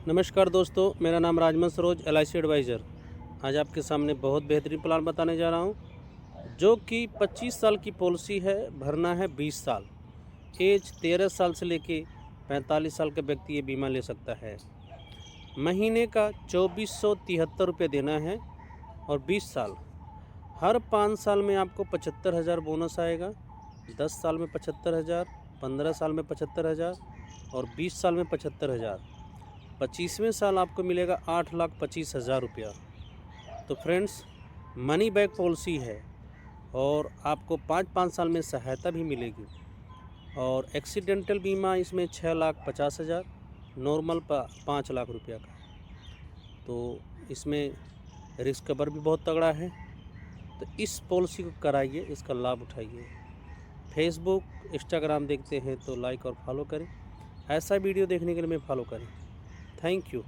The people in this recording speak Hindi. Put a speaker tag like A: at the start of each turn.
A: नमस्कार दोस्तों, मेरा नाम राजमन सरोज LIC एडवाइज़र। आज आपके सामने बहुत बेहतरीन प्लान बताने जा रहा हूं, जो कि 25 साल की पॉलिसी है, भरना है 20 साल। एज 13 साल से लेके 45 साल का व्यक्ति ये बीमा ले सकता है। महीने का 2473 रुपये देना है और 20 साल। हर 5 साल में आपको 75,000 बोनस आएगा। 10 साल में 75,000, 15 साल में 75,000 और 20 साल में 75,000। 25वें साल आपको मिलेगा 8,25,000 रुपया। तो फ्रेंड्स, मनी बैक पॉलिसी है और आपको 5-5 साल में सहायता भी मिलेगी। और एक्सीडेंटल बीमा इसमें 6,50,000, नॉर्मल 5 लाख रुपया का। तो इसमें रिस्क कवर भी बहुत तगड़ा है। तो इस पॉलिसी को कराइए, इसका लाभ उठाइए। फेसबुक, इंस्टाग्राम देखते हैं तो लाइक और फॉलो करें। ऐसा वीडियो देखने के लिए मैं फॉलो करें। Thank you.